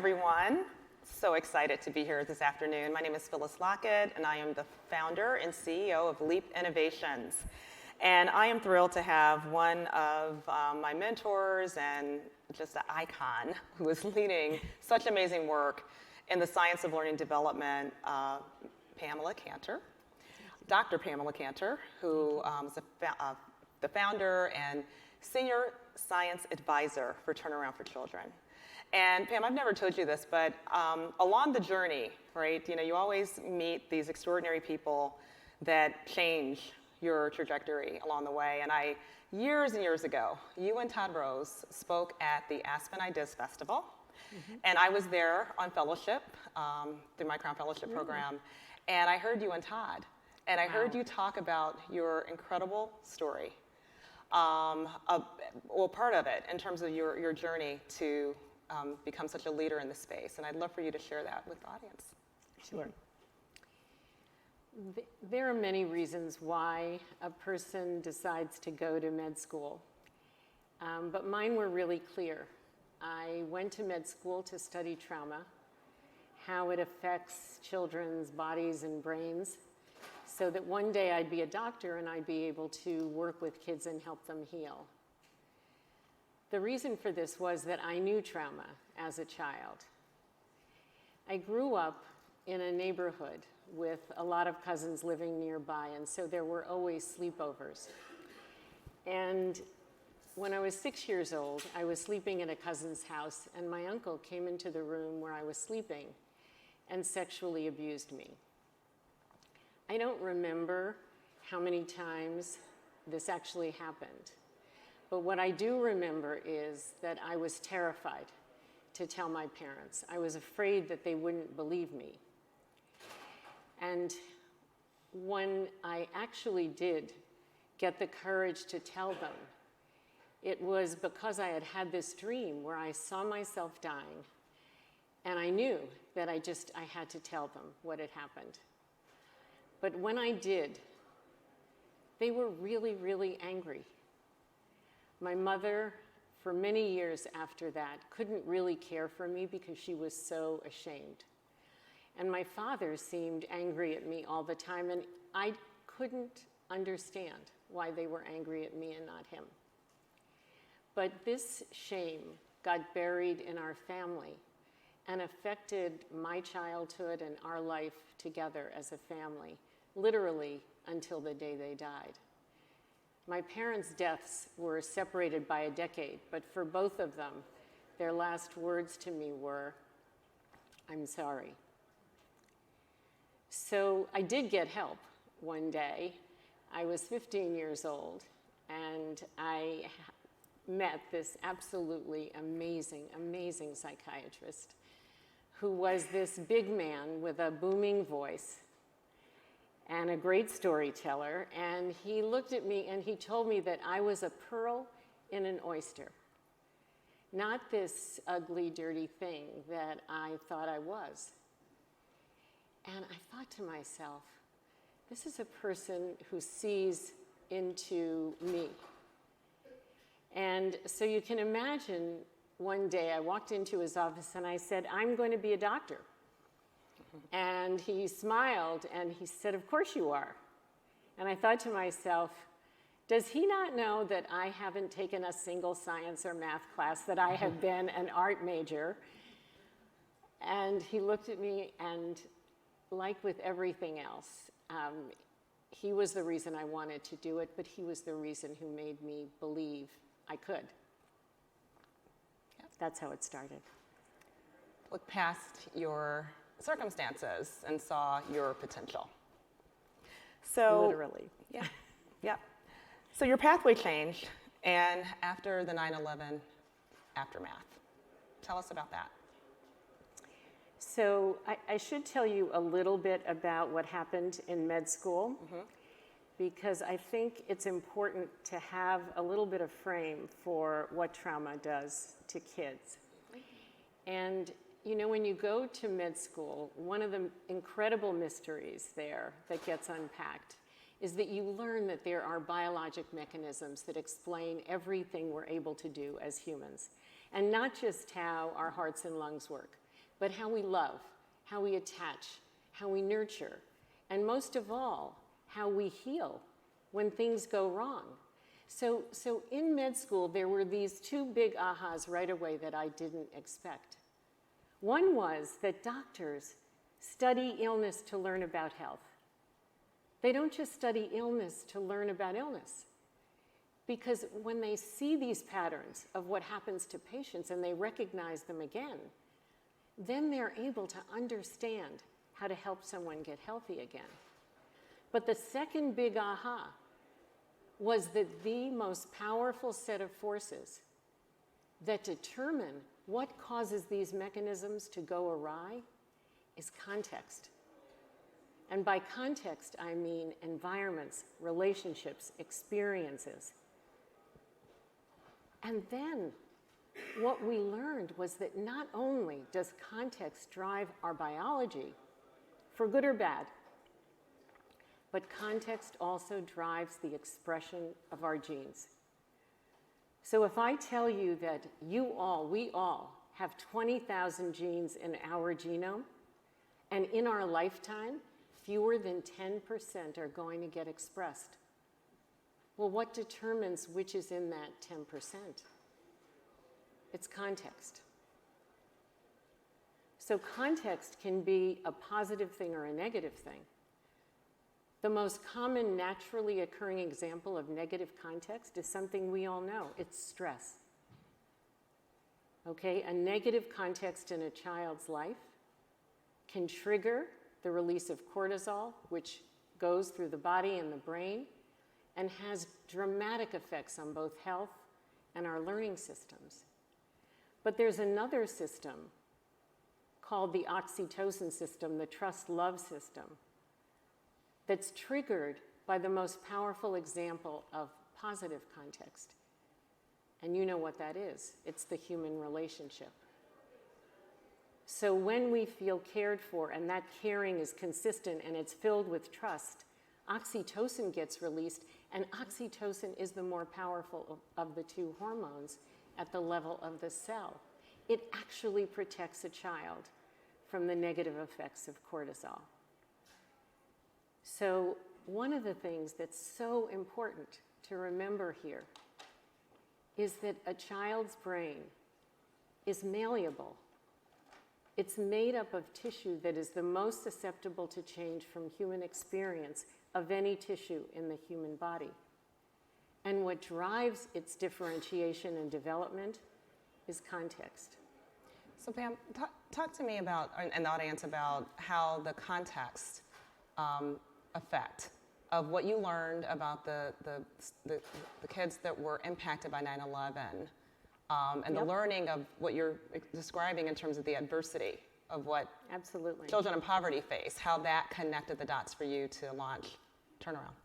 everyone. So excited to be here this afternoon. My name is Phyllis Lockett, and I am the founder and CEO of Leap Innovations. And I am thrilled to have one of my mentors and just an icon who is leading such amazing work in the science of learning development, Pamela Cantor, Dr. Pamela Cantor, who is the founder and senior science advisor for Turnaround for Children. And Pam, I've never told you this, but along the journey, right, you always meet these extraordinary people that change your trajectory along the way. And years and years ago, you and Todd Rose spoke at the Aspen Ideas Festival. Mm-hmm. And I was there on fellowship, through my Crown Fellowship program. And I heard you and Todd. And I heard you talk about your incredible story. Part of it in terms of your journey to become such a leader in the space. And I'd love for you to share that with the audience. Sure. There are many reasons why a person decides to go to med school. But mine were really clear. I went to med school to study trauma, how it affects children's bodies and brains, so that one day I'd be a doctor and I'd be able to work with kids and help them heal. The reason for this was that I knew trauma as a child. I grew up in a neighborhood with a lot of cousins living nearby, and so there were always sleepovers. And when I was 6 years old, I was sleeping in a cousin's house, and my uncle came into the room where I was sleeping and sexually abused me. I don't remember how many times this actually happened. But what I do remember is that I was terrified to tell my parents. I was afraid that they wouldn't believe me. And when I actually did get the courage to tell them, it was because I had had this dream where I saw myself dying, and I knew that I had to tell them what had happened. But when I did, they were really, really angry. My mother, for many years after that, couldn't really care for me because she was so ashamed. And my father seemed angry at me all the time, and I couldn't understand why they were angry at me and not him. But this shame got buried in our family and affected my childhood and our life together as a family, literally until the day they died. My parents' deaths were separated by a decade, but for both of them, their last words to me were, "I'm sorry." So I did get help one day. I was 15 years old, and I met this absolutely amazing, amazing psychiatrist who was this big man with a booming voice and a great storyteller, and he looked at me and he told me that I was a pearl in an oyster, not this ugly, dirty thing that I thought I was. And I thought to myself, this is a person who sees into me. And so you can imagine one day I walked into his office and I said, "I'm going to be a doctor." And he smiled and he said, "Of course you are." And I thought to myself, does he not know that I haven't taken a single science or math class, that I have been an art major? And he looked at me, and like with everything else, he was the reason I wanted to do it, but he was the reason who made me believe I could. Yep. That's how it started. Look past your circumstances and saw your potential. So literally. Yeah. Yeah. So your pathway changed, and after the 9/11 aftermath. Tell us about that. So I should tell you a little bit about what happened in med school, because I think it's important to have a little bit of frame for what trauma does to kids. And when you go to med school, one of the incredible mysteries there that gets unpacked is that you learn that there are biologic mechanisms that explain everything we're able to do as humans. And not just how our hearts and lungs work, but how we love, how we attach, how we nurture, and most of all, how we heal when things go wrong. So in med school, there were these two big ahas right away that I didn't expect. One was that doctors study illness to learn about health. They don't just study illness to learn about illness. Because when they see these patterns of what happens to patients and they recognize them again, then they're able to understand how to help someone get healthy again. But the second big aha was that the most powerful set of forces that determine what causes these mechanisms to go awry is context. And by context, I mean environments, relationships, experiences. And then what we learned was that not only does context drive our biology, for good or bad, but context also drives the expression of our genes. So if I tell you that we all have 20,000 genes in our genome, and in our lifetime, fewer than 10% are going to get expressed. Well, what determines which is in that 10%? It's context. So context can be a positive thing or a negative thing. The most common naturally occurring example of negative context is something we all know. It's stress. Okay, a negative context in a child's life can trigger the release of cortisol, which goes through the body and the brain, and has dramatic effects on both health and our learning systems. But there's another system called the oxytocin system, the trust-love system, that's triggered by the most powerful example of positive context. And you know what that is. It's the human relationship. So when we feel cared for, and that caring is consistent and it's filled with trust, oxytocin gets released, and oxytocin is the more powerful of the two hormones at the level of the cell. It actually protects a child from the negative effects of cortisol. So one of the things that's so important to remember here is that a child's brain is malleable. It's made up of tissue that is the most susceptible to change from human experience of any tissue in the human body. And what drives its differentiation and development is context. So Pam, talk to me about, and the audience, about how the context effect of what you learned about the kids that were impacted by 9/11, and the learning of what you're describing in terms of the adversity of what Absolutely. children in poverty face, how that connected the dots for you to launch Turnaround.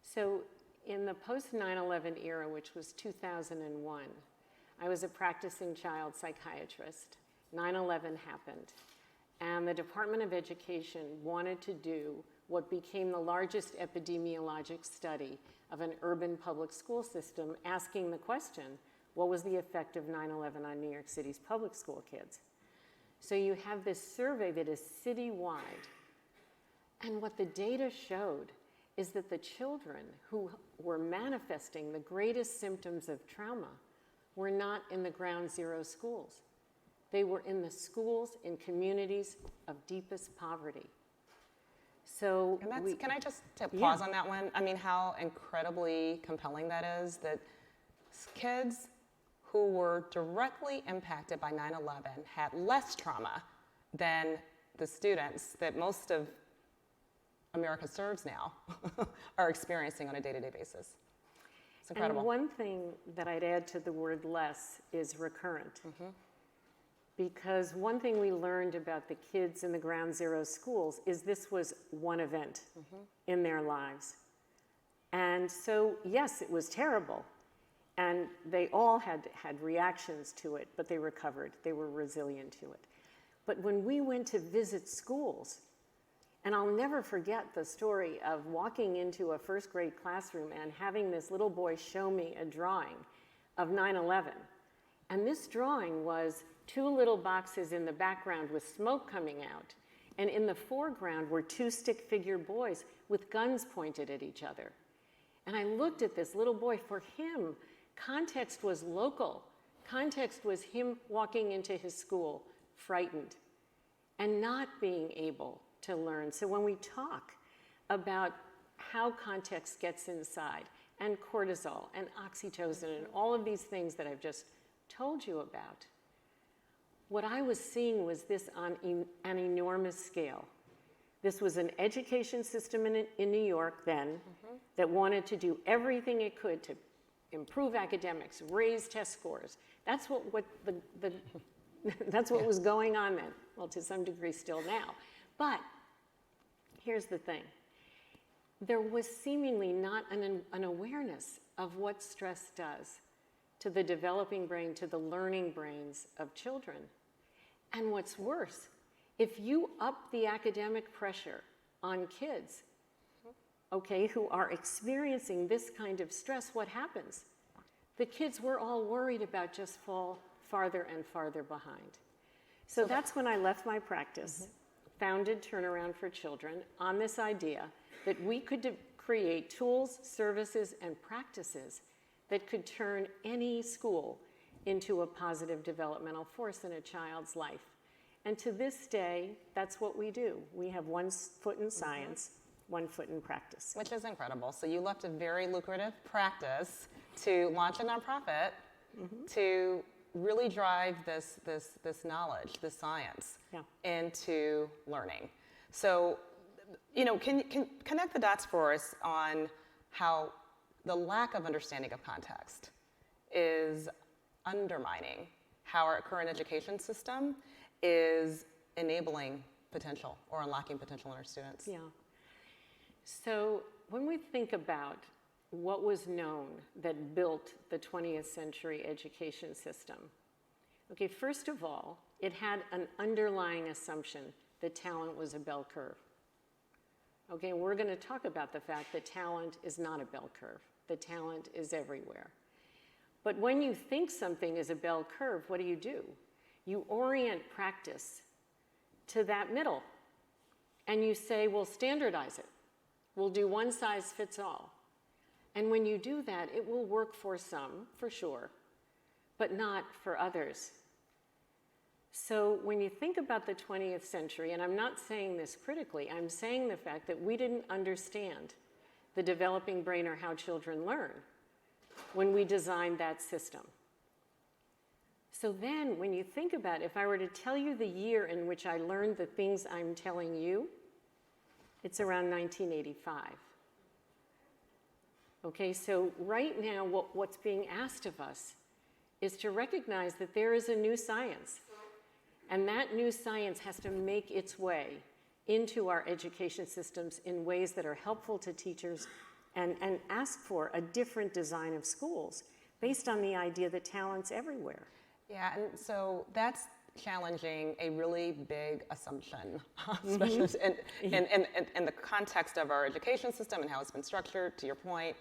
So in the post-9/11 era, which was 2001, I was a practicing child psychiatrist. 9/11 happened, and the Department of Education wanted to do what became the largest epidemiologic study of an urban public school system, asking the question, what was the effect of 9/11 on New York City's public school kids? So you have this survey that is citywide, and what the data showed is that the children who were manifesting the greatest symptoms of trauma were not in the ground zero schools. They were in the schools in communities of deepest poverty. So can I just pause on that one? I mean, how incredibly compelling that is, that kids who were directly impacted by 9/11 had less trauma than the students that most of America serves now are experiencing on a day-to-day basis. It's incredible. And one thing that I'd add to the word less is recurrent. Mm-hmm. Because one thing we learned about the kids in the ground zero schools is this was one event in their lives. And so, yes, it was terrible. And they all had reactions to it, but they recovered. They were resilient to it. But when we went to visit schools, and I'll never forget the story of walking into a first grade classroom and having this little boy show me a drawing of 9/11. And this drawing was 2 little boxes in the background with smoke coming out, and in the foreground were 2 stick figure boys with guns pointed at each other. And I looked at this little boy. For him, context was local. Context was him walking into his school frightened and not being able to learn. So when we talk about how context gets inside, and cortisol, and oxytocin, and all of these things that I've just told you about, what I was seeing was this on an enormous scale. This was an education system in New York then that wanted to do everything it could to improve academics, raise test scores. That's what that's what was going on then. Well, to some degree still now. But here's the thing. There was seemingly not an awareness of what stress does to the developing brain, to the learning brains of children. And what's worse, if you up the academic pressure on kids, okay, who are experiencing this kind of stress, what happens? The kids were all worried about just fall farther and farther behind. So that's when I left my practice, founded Turnaround for Children, on this idea that we could create tools, services, and practices that could turn any school into a positive developmental force in a child's life. And to this day, that's what we do. We have 1 foot in science, 1 foot in practice. Which is incredible. So you left a very lucrative practice to launch a nonprofit to really drive this knowledge, this science into learning. So, you know, can connect the dots for us on how the lack of understanding of context is undermining how our current education system is enabling potential or unlocking potential in our students. Yeah. So when we think about what was known that built the 20th century education system, okay, first of all, it had an underlying assumption that talent was a bell curve. Okay, we're going to talk about the fact that talent is not a bell curve. The talent is everywhere. But when you think something is a bell curve, what do? You orient practice to that middle. And you say, we'll standardize it. We'll do one size fits all. And when you do that, it will work for some, for sure, but not for others. So when you think about the 20th century, and I'm not saying this critically, I'm saying the fact that we didn't understand the developing brain or how children learn when we designed that system. So then when you think about, if I were to tell you the year in which I learned the things I'm telling you, it's around 1985. Okay, so right now what's being asked of us is to recognize that there is a new science. And that new science has to make its way into our education systems in ways that are helpful to teachers and ask for a different design of schools based on the idea that talent's everywhere. Yeah, and so that's challenging a really big assumption, especially in the context of our education system and how it's been structured, to your point,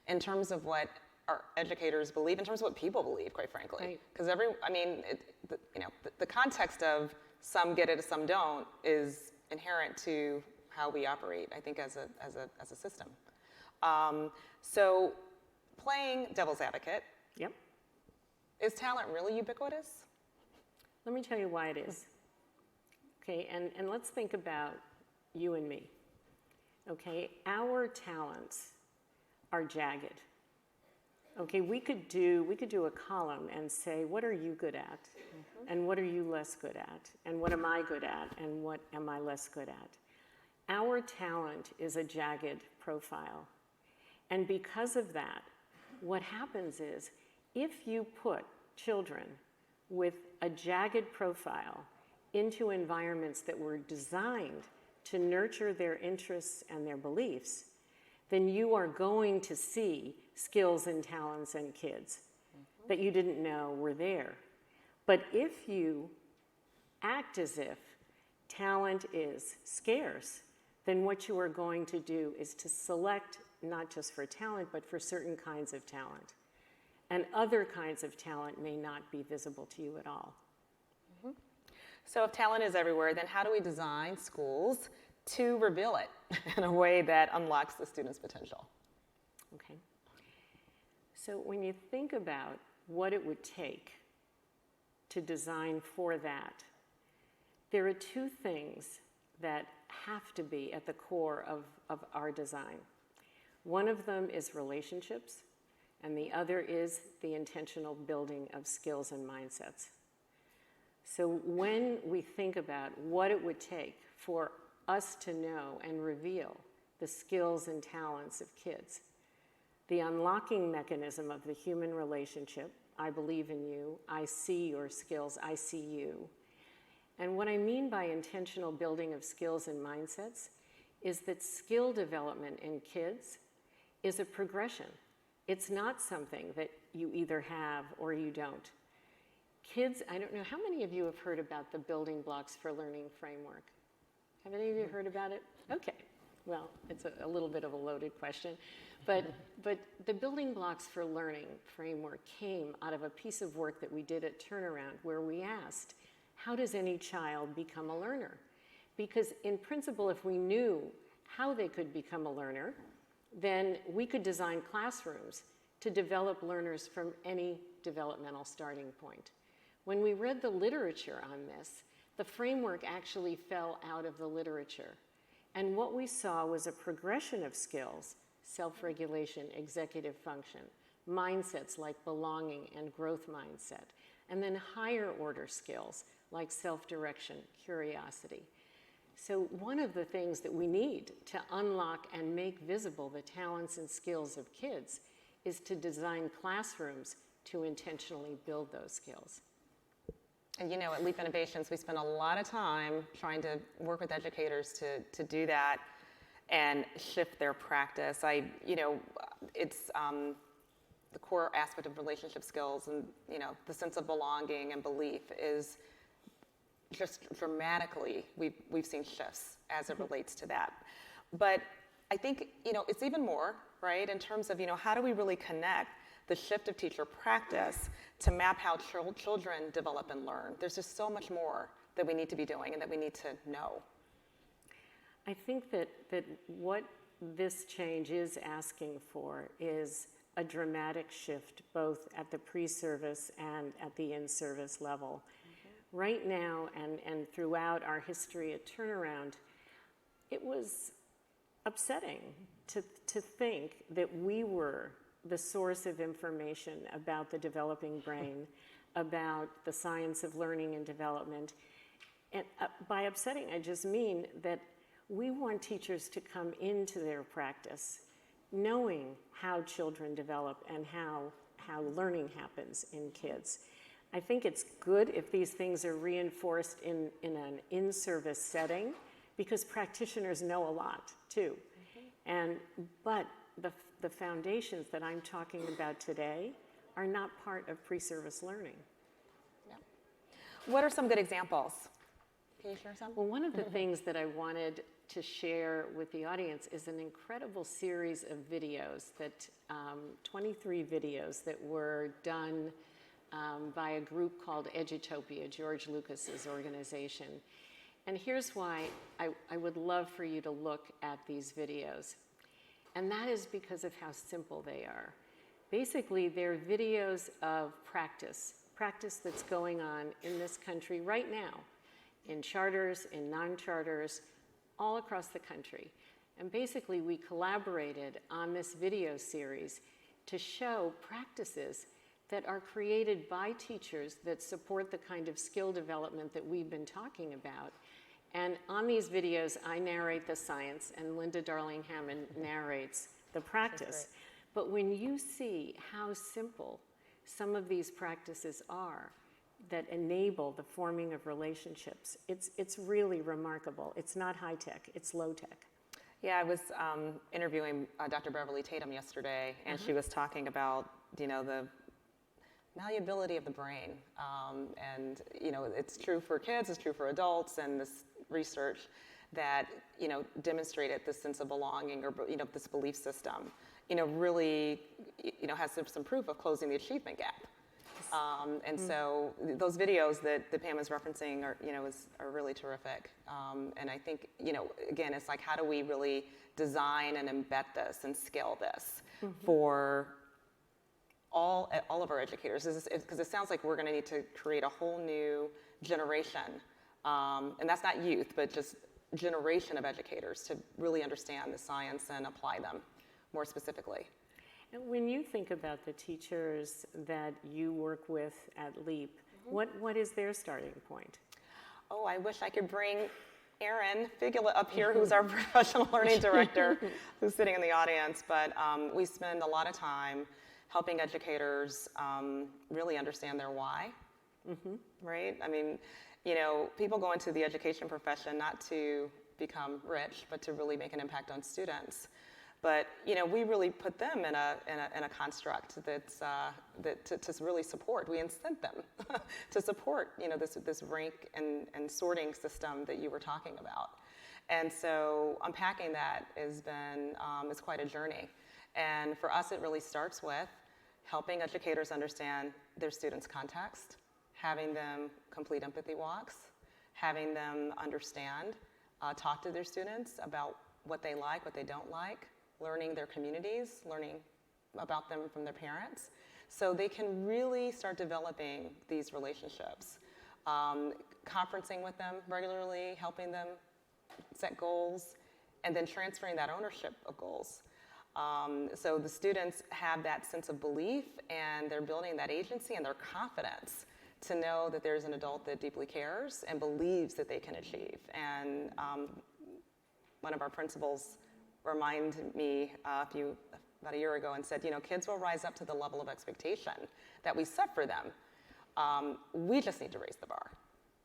in terms of what our educators believe, in terms of what people believe, quite frankly. Because the context of some get it, some don't, is inherent to how we operate, I think, as a system. So playing devil's advocate, Yep. is talent really ubiquitous? Let me tell you why it is. Okay, and let's think about you and me. Okay, our talents are jagged. Okay, we could do a column and say, what are you good at? And what are you less good at? And what am I good at? And what am I less good at? Our talent is a jagged profile. And because of that, what happens is, if you put children with a jagged profile into environments that were designed to nurture their interests and their beliefs, then you are going to see skills and talents in kids that you didn't know were there. But if you act as if talent is scarce, then what you are going to do is to select not just for talent, but for certain kinds of talent. And other kinds of talent may not be visible to you at all. So if talent is everywhere, then how do we design schools to reveal it in a way that unlocks the student's potential? Okay. So when you think about what it would take to design for that, there are two things that have to be at the core of our design. One of them is relationships, and the other is the intentional building of skills and mindsets. So when we think about what it would take for us to know and reveal the skills and talents of kids, the unlocking mechanism of the human relationship, I believe in you, I see your skills, I see you. And what I mean by intentional building of skills and mindsets is that skill development in kids is a progression. It's not something that you either have or you don't. Kids, I don't know, how many of you have heard about the building blocks for learning framework? Have any of you heard about it? Okay, well, it's a little bit of a loaded question. But the building blocks for learning framework came out of a piece of work that we did at Turnaround where we asked, how does any child become a learner? Because in principle, if we knew how they could become a learner, then we could design classrooms to develop learners from any developmental starting point. When we read the literature on this, the framework actually fell out of the literature. And what we saw was a progression of skills, self-regulation, executive function, mindsets like belonging and growth mindset, and then higher order skills like self-direction, curiosity. So one of the things that we need to unlock and make visible the talents and skills of kids is to design classrooms to intentionally build those skills. And at Leap Innovations, we spend a lot of time trying to work with educators to do that and shift their practice. It's the core aspect of relationship skills, and the sense of belonging and belief is just dramatically, we've seen shifts as it relates to that. But I think, it's even more, right, in terms of, how do we really connect the shift of teacher practice to map how children develop and learn? There's just so much more that we need to be doing and that we need to know. I think that what this change is asking for is a dramatic shift both at the pre-service and at the in-service level. Mm-hmm. Right now and throughout our history at Turnaround, it was upsetting to think that we were the source of information about the developing brain, about the science of learning and development. And by upsetting, I just mean that we want teachers to come into their practice knowing how children develop and how learning happens in kids. I think it's good if these things are reinforced in an in-service setting because practitioners know a lot too. Mm-hmm. But the foundations that I'm talking about today are not part of pre-service learning. Yeah. What are some good examples? Can you share some? Well, one of the things that I wanted to share with the audience is an incredible series of videos, 23 videos that were done by a group called Autopia, George Lucas's organization. And here's why I would love for you to look at these videos. And that is because of how simple they are. Basically, they're videos of practice that's going on in this country right now, in charters, in non-charters, all across the country. And basically, we collaborated on this video series to show practices that are created by teachers that support the kind of skill development that we've been talking about. And on these videos, I narrate the science, and Linda Darling-Hammond narrates the practice. But when you see how simple some of these practices are that enable the forming of relationships, it's really remarkable. It's not high-tech, it's low-tech. Yeah, I was interviewing Dr. Beverly Tatum yesterday, and she was talking about, the malleability of the brain. And, it's true for kids, it's true for adults, and this research that, demonstrated this sense of belonging or, this belief system, really, has some proof of closing the achievement gap. And so those videos that Pam is referencing are, are really terrific. And I think, again, it's like, how do we really design and embed this and scale this for all of our educators? Because it sounds like we're going to need to create a whole new generation. And that's not youth, but just generation of educators to really understand the science and apply them more specifically. And when you think about the teachers that you work with at LEAP, what is their starting point? Oh, I wish I could bring Erin Figula up here, who's our professional learning director, who's sitting in the audience. But we spend a lot of time helping educators really understand their why, right? I mean, people go into the education profession not to become rich, but to really make an impact on students. But we really put them in a construct that's to really support. We incent them to support this rank and sorting system that you were talking about. And so unpacking that has been is quite a journey. And for us, it really starts with helping educators understand their students' context, having them complete empathy walks, having them understand, talk to their students about what they like, what they don't like, learning their communities, learning about them from their parents, so they can really start developing these relationships. Conferencing with them regularly, helping them set goals, and then transferring that ownership of goals. So the students have that sense of belief, and they're building that agency and their confidence to know that there's an adult that deeply cares and believes that they can achieve. And one of our principals reminded me about a year ago and said, kids will rise up to the level of expectation that we set for them. We just need to raise the bar.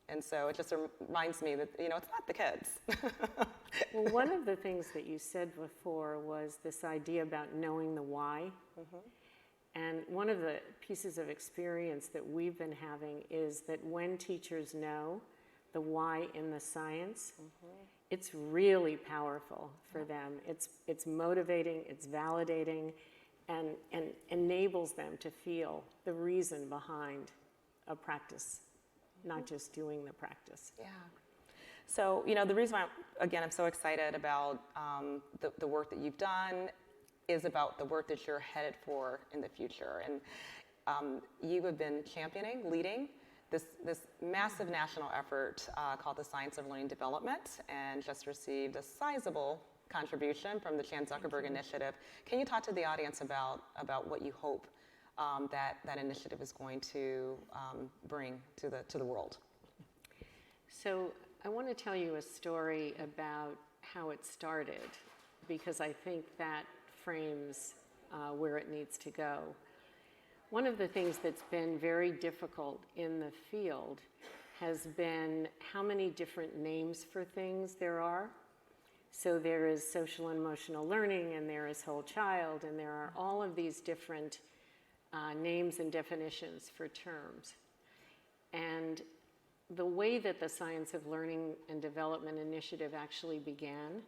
And so it just reminds me that, it's not the kids. Well, one of the things that you said before was this idea about knowing the why. And one of the pieces of experience that we've been having is that when teachers know the why in the science, it's really powerful for them. It's motivating, it's validating, and enables them to feel the reason behind a practice, not just doing the practice. Yeah. So, the reason why, I'm so excited about the work that you've done is about the work that you're headed for in the future. And you have been championing, leading this massive national effort called the Science of Learning Development, and just received a sizable contribution from the Chan Zuckerberg Initiative. Can you talk to the audience about what you hope that initiative is going to bring to the world? So I want to tell you a story about how it started, because I think that frames where it needs to go. One of the things that's been very difficult in the field has been how many different names for things there are. So there is social and emotional learning, and there is whole child, and there are all of these different names and definitions for terms. And the way that the Science of Learning and Development Initiative actually began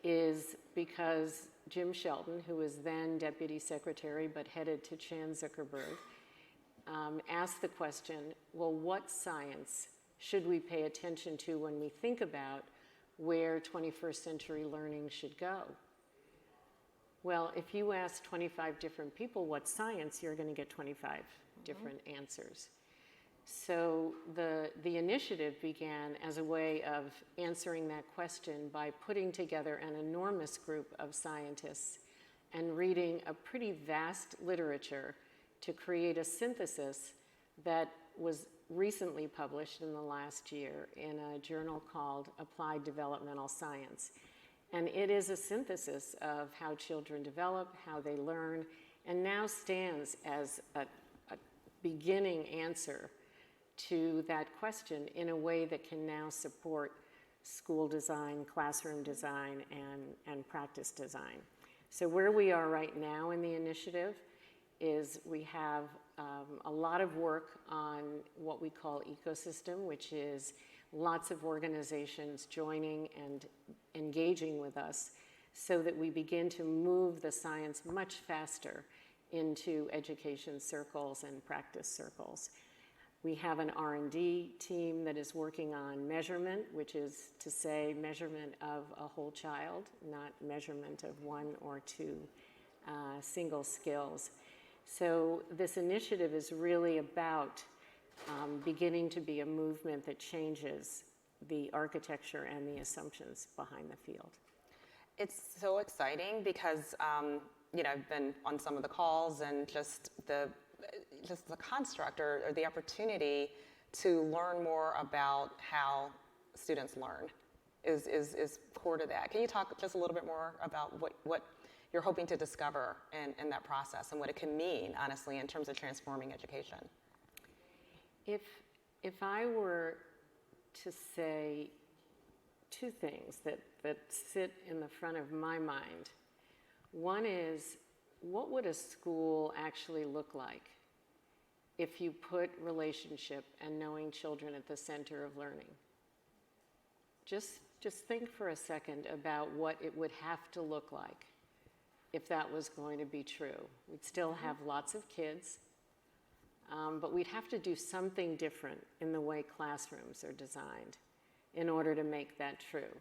is because Jim Shelton, who was then Deputy Secretary but headed to Chan Zuckerberg, asked the question, well, what science should we pay attention to when we think about where 21st century learning should go? Well, if you ask 25 different people what science, you're going to get 25 different answers. So the initiative began as a way of answering that question by putting together an enormous group of scientists and reading a pretty vast literature to create a synthesis that was recently published in the last year in a journal called Applied Developmental Science. And it is a synthesis of how children develop, how they learn, and now stands as a beginning answer to that question in a way that can now support school design, classroom design, and practice design. So where we are right now in the initiative is we have a lot of work on what we call ecosystem, which is lots of organizations joining and engaging with us so that we begin to move the science much faster into education circles and practice circles. We have an R&D team that is working on measurement, which is to say measurement of a whole child, not measurement of one or two single skills. So this initiative is really about beginning to be a movement that changes the architecture and the assumptions behind the field. It's so exciting because I've been on some of the calls, and just the construct or the opportunity to learn more about how students learn is core to that. Can you talk just a little bit more about what you're hoping to discover in that process and what it can mean, honestly, in terms of transforming education? If I were to say two things that sit in the front of my mind, one is, what would a school actually look like if you put relationship and knowing children at the center of learning? Just think for a second about what it would have to look like if that was going to be true. We'd still have lots of kids, but we'd have to do something different in the way classrooms are designed in order to make that true.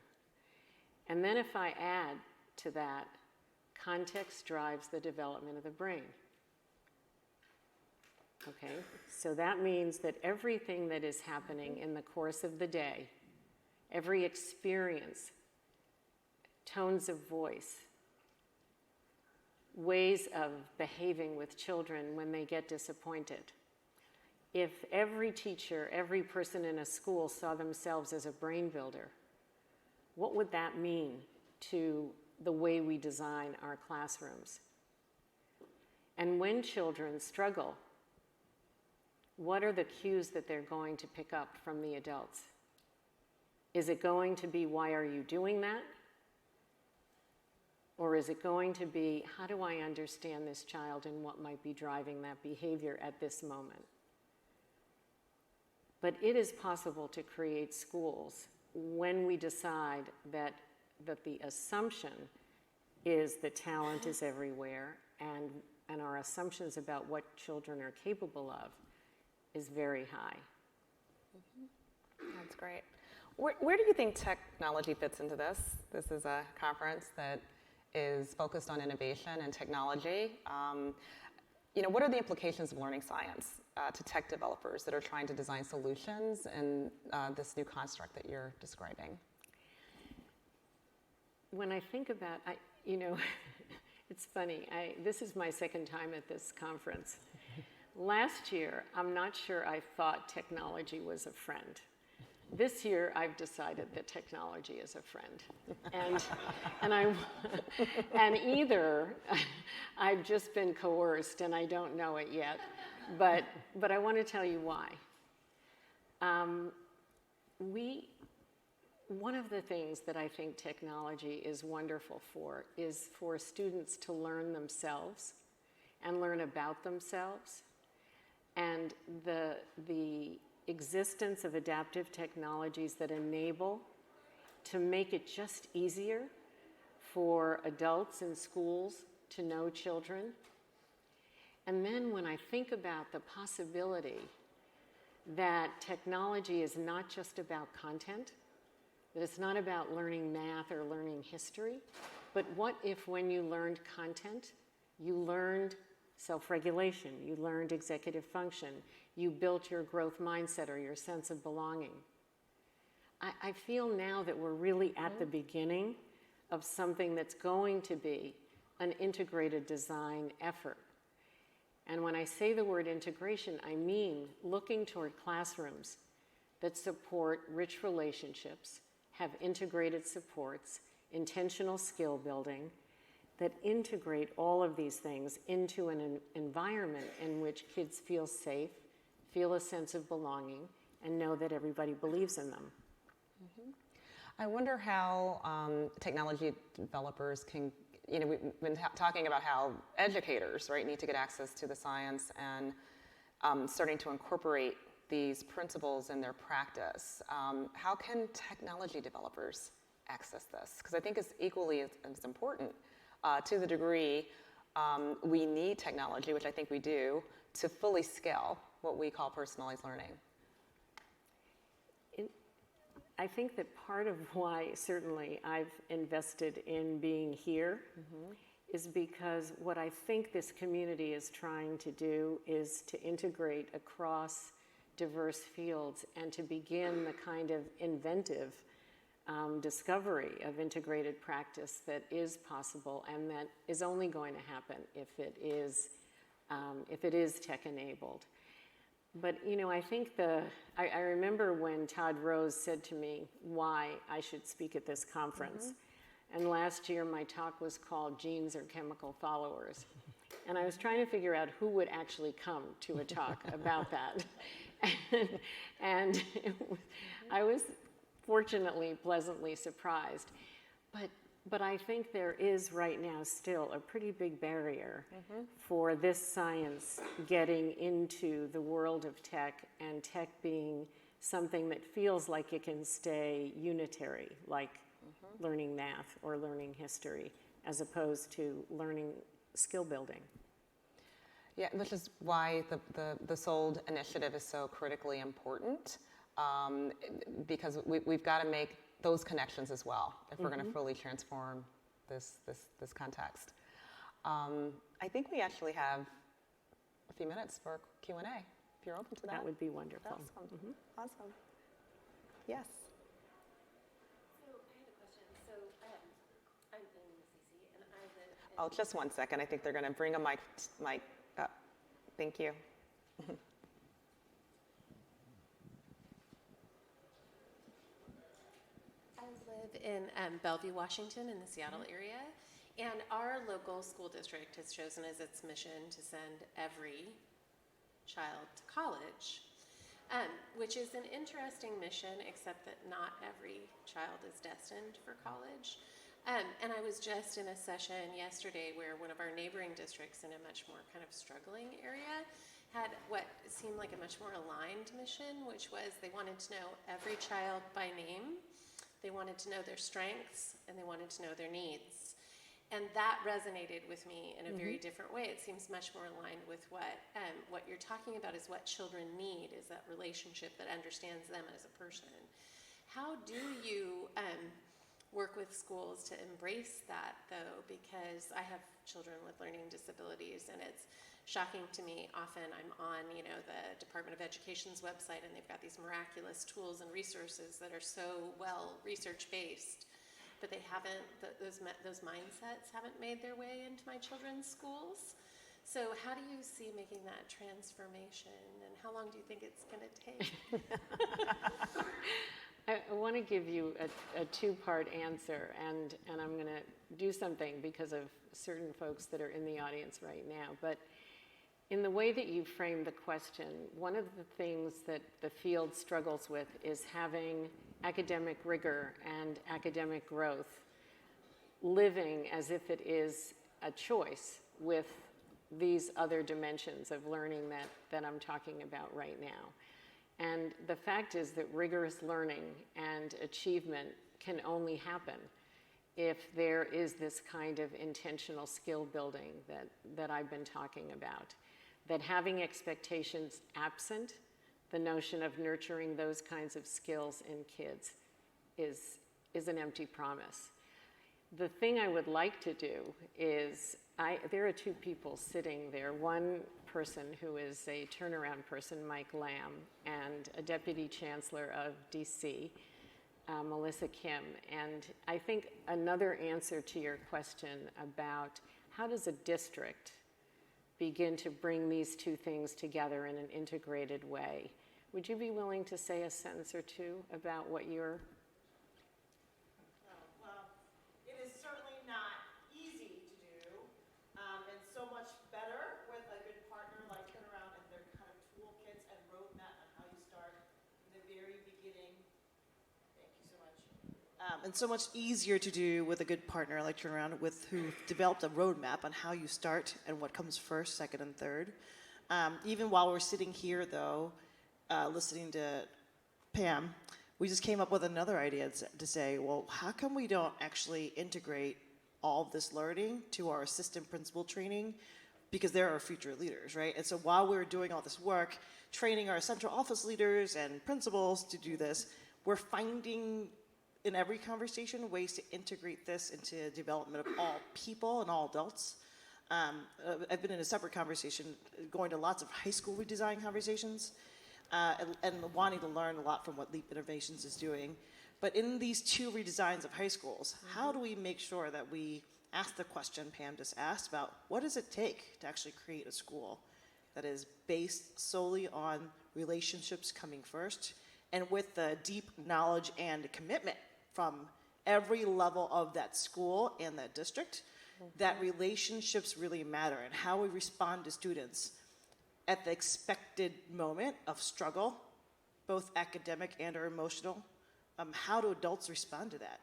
And then if I add to that, context drives the development of the brain. Okay, so that means that everything that is happening in the course of the day, every experience, tones of voice, ways of behaving with children when they get disappointed. If every teacher, every person in a school saw themselves as a brain builder, what would that mean to the way we design our classrooms? And when children struggle, what are the cues that they're going to pick up from the adults? Is it going to be, why are you doing that? Or is it going to be, how do I understand this child and what might be driving that behavior at this moment? But it is possible to create schools when we decide that the assumption is that talent is everywhere, and our assumptions about what children are capable of is very high. That's great. Where do you think technology fits into this? This is a conference that is focused on innovation and technology. What are the implications of learning science to tech developers that are trying to design solutions in this new construct that you're describing? When I think about, it's funny, this is my second time at this conference. Last year, I'm not sure I thought technology was a friend. This year, I've decided that technology is a friend. And either I've just been coerced and I don't know it yet, but I want to tell you why. One of the things that I think technology is wonderful for is for students to learn themselves and learn about themselves. And the existence of adaptive technologies that enable to make it just easier for adults in schools to know children. And then when I think about the possibility that technology is not just about content, that it's not about learning math or learning history, but what if when you learned content, you learned self-regulation, you learned executive function, you built your growth mindset or your sense of belonging. I feel now that we're really at the beginning of something that's going to be an integrated design effort. And when I say the word integration, I mean looking toward classrooms that support rich relationships, have integrated supports, intentional skill building, that integrate all of these things into an environment in which kids feel safe, feel a sense of belonging, and know that everybody believes in them. Mm-hmm. I wonder how technology developers can, we've been talking about how educators, right, need to get access to the science and starting to incorporate these principles in their practice. How can technology developers access this? Because I think it's equally as important to the degree we need technology, which I think we do, to fully scale what we call personalized learning. I think that part of why certainly I've invested in being here is because what I think this community is trying to do is to integrate across diverse fields and to begin the kind of inventive discovery of integrated practice that is possible and that is only going to happen if it is tech-enabled. But, you know, I think I remember when Todd Rose said to me why I should speak at this conference. And last year my talk was called Genes or Chemical Followers. And I was trying to figure out who would actually come to a talk about that. and I was fortunately pleasantly surprised. But I think there is right now still a pretty big barrier for this science getting into the world of tech and tech being something that feels like it can stay unitary, like learning math or learning history, as opposed to learning skill building. Yeah, which is why the SOLD initiative is so critically important, because we've got to make those connections as well if we're going to fully transform this context. I think we actually have a few minutes for Q&A, if you're open to that. That would be wonderful. Awesome. Awesome. Yes. So I had a question. So I'm in Cece, and I live in... Oh, just one second. I think they're going to bring a mic up. Thank you. I live in Bellevue, Washington, in the Seattle area, and our local school district has chosen as its mission to send every child to college, which is an interesting mission, except that not every child is destined for college. And I was just in a session yesterday where one of our neighboring districts in a much more kind of struggling area had what seemed like a much more aligned mission, which was they wanted to know every child by name. They wanted to know their strengths, and they wanted to know their needs. And that resonated with me in a very different way. It seems much more aligned with what you're talking about is what children need, is that relationship that understands them as a person. How do you work with schools to embrace that, though? Because I have children with learning disabilities, and it's shocking to me. Often I'm on, the Department of Education's website, and they've got these miraculous tools and resources that are so well research-based, but they haven't, those mindsets haven't made their way into my children's schools. So how do you see making that transformation, and how long do you think it's going to take? I want to give you a two-part answer, and I'm going to do something because of certain folks that are in the audience right now. But in the way that you framed the question, one of the things that the field struggles with is having academic rigor and academic growth living as if it is a choice with these other dimensions of learning that I'm talking about right now. And the fact is that rigorous learning and achievement can only happen if there is this kind of intentional skill building that I've been talking about. That having expectations absent the notion of nurturing those kinds of skills in kids is an empty promise. The thing I would like to do is, there are two people sitting there. One person who is a turnaround person, Mike Lamb, and a deputy chancellor of DC, Melissa Kim. And I think another answer to your question about how does a district begin to bring these two things together in an integrated way. Would you be willing to say a sentence or two about what you're... Well, it is certainly not easy to do, and so much better with a good partner like Turnaround and their kind of toolkits and roadmap on how you start in the very beginning. Thank you so much. And so much easier to do with a good partner like Turnaround, who developed a roadmap on how you start and what comes first, second, and third. Even while we're sitting here, though, listening to Pam, we just came up with another idea to say, well, how come we don't actually integrate all of this learning to our assistant principal training, because they're our future leaders, right? And so while we're doing all this work, training our central office leaders and principals to do this, we're finding in every conversation ways to integrate this into the development of all people and all adults. I've been in a separate conversation, going to lots of high school redesign conversations, and wanting to learn a lot from what Leap Innovations is doing. But in these 2 redesigns of high schools, how do we make sure that we ask the question Pam just asked about what does it take to actually create a school that is based solely on relationships coming first, and with the deep knowledge and commitment from every level of that school and that district, that relationships really matter, and how we respond to students at the expected moment of struggle, both academic and or emotional. How do adults respond to that?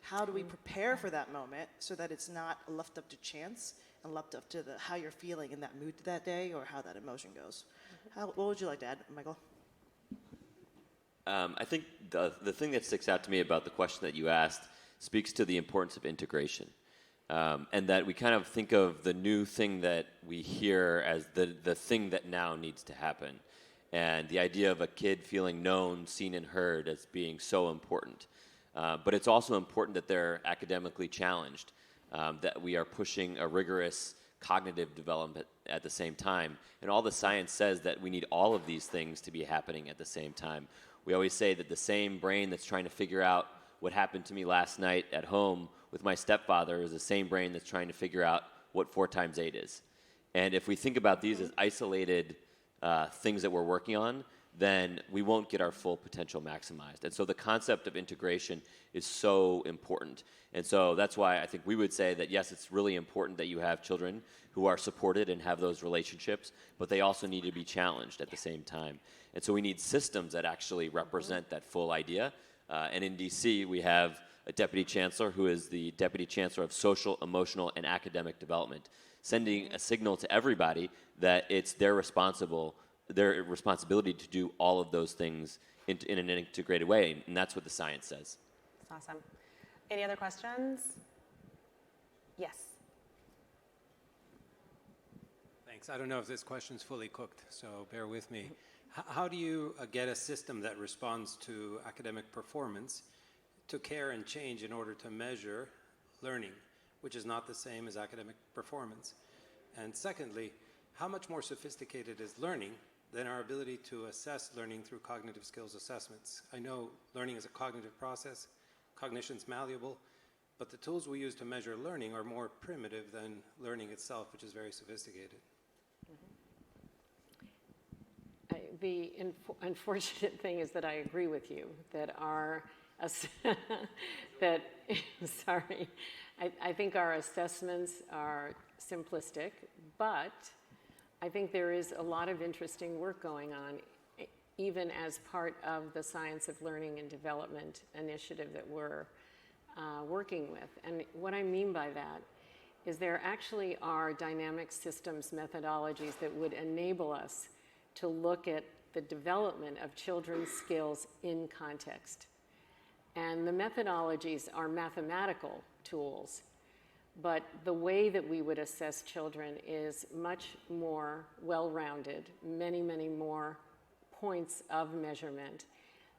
How do we prepare for that moment so that it's not left up to chance and left up to how you're feeling in that mood that day or how that emotion goes? What would you like to add, Michael? I think the thing that sticks out to me about the question that you asked speaks to the importance of integration. And that we kind of think of the new thing that we hear as the thing that now needs to happen. And the idea of a kid feeling known, seen, and heard as being so important. But it's also important that they're academically challenged, that we are pushing a rigorous cognitive development at the same time. And all the science says that we need all of these things to be happening at the same time. We always say that the same brain that's trying to figure out what happened to me last night at home with my stepfather is the same brain that's trying to figure out what 4 times 8 is. And if we think about these as isolated things that we're working on, then we won't get our full potential maximized. And so the concept of integration is so important. And so that's why I think we would say that, yes, it's really important that you have children who are supported and have those relationships, but they also need to be challenged at the same time. And so we need systems that actually represent that full idea. And in DC, we have a deputy chancellor who is the deputy chancellor of social, emotional, and academic development, sending a signal to everybody that it's their responsibility to do all of those things in an integrated way, and that's what the science says. That's awesome. Any other questions? Yes. Thanks. I don't know if this question's fully cooked, so bear with me. How do you get a system that responds to academic performance to care and change in order to measure learning, which is not the same as academic performance? And secondly, how much more sophisticated is learning than our ability to assess learning through cognitive skills assessments? I know learning is a cognitive process, cognition's malleable, but the tools we use to measure learning are more primitive than learning itself, which is very sophisticated. The unfortunate thing is that I agree with you that sorry, I think our assessments are simplistic, but I think there is a lot of interesting work going on, even as part of the Science of Learning and Development initiative that we're working with. And what I mean by that is there actually are dynamic systems methodologies that would enable us to look at the development of children's skills in context. And the methodologies are mathematical tools, but the way that we would assess children is much more well-rounded, many, many more points of measurement,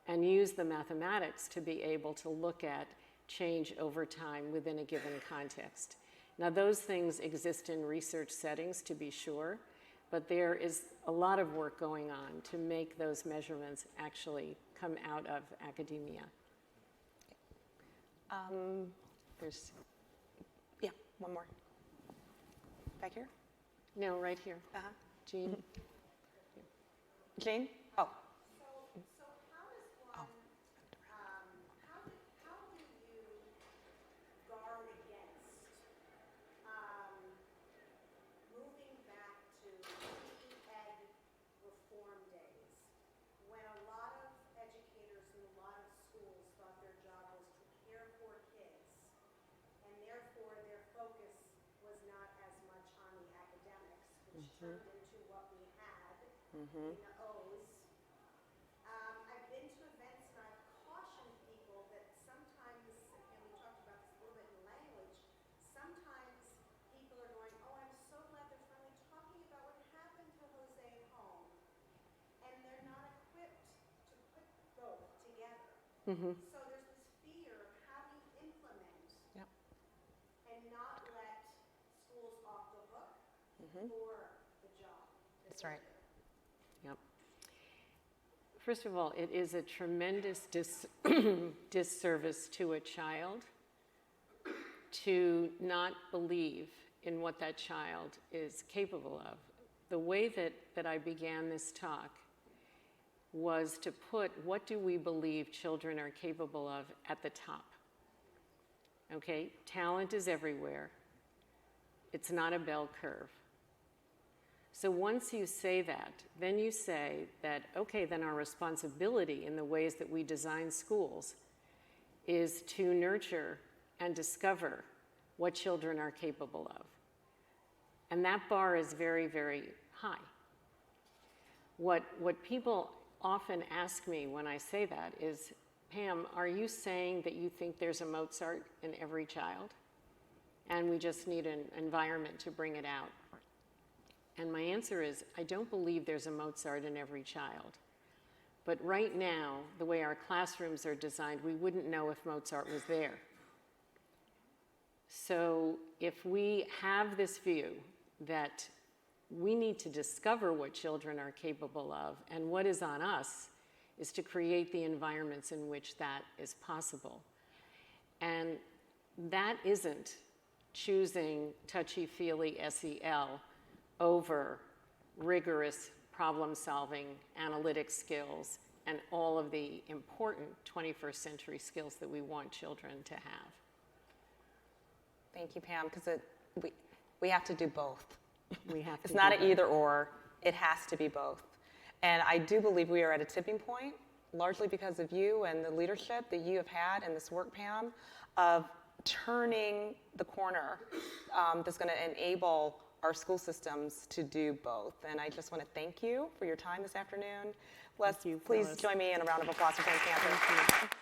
and use the mathematics to be able to look at change over time within a given context. Now, those things exist in research settings, to be sure, but there is a lot of work going on to make those measurements actually come out of academia. One more. Back here? No, right here. Jean? Jane? Oh. So how does one, how do you guard against moving back to pre-ed reform days, when a lot of educators in a lot of schools thought their job was to care for kids, and therefore their focus was not as much on the academics, which turned into what we had in the O's. I've been to events and I've cautioned people that sometimes, and we talked about this a little bit in language, So there's this fear of how do you implement Yep. and not let schools off the hook for the job. That's right. Yep. First of all, it is a tremendous disservice to a child to not believe in what that child is capable of. The way that I began this talk was to put what do we believe children are capable of at the top. Okay, talent is everywhere. It's not a bell curve. So once you say that, then you say that, okay, then our responsibility in the ways that we design schools is to nurture and discover what children are capable of. And that bar is very, very high. What people often ask me when I say that is, Pam, are you saying that you think there's a Mozart in every child? And we just need an environment to bring it out. And my answer is, I don't believe there's a Mozart in every child. But right now, the way our classrooms are designed, we wouldn't know if Mozart was there. So if we have this view that we need to discover what children are capable of, and what is on us is to create the environments in which that is possible. And that isn't choosing touchy-feely SEL over rigorous problem-solving, analytic skills, and all of the important 21st century skills that we want children to have. Thank you, Pam, because we have to do both. We have to It's not do an that. either or, it has to be both. And I do believe we are at a tipping point, largely because of you and the leadership that you have had in this work, Pam, of turning the corner that's going to enable our school systems to do both. And I just want to thank you for your time this afternoon. Let's Thank you, please Phyllis. join me in a round of applause for Pam Cantor. Thank you.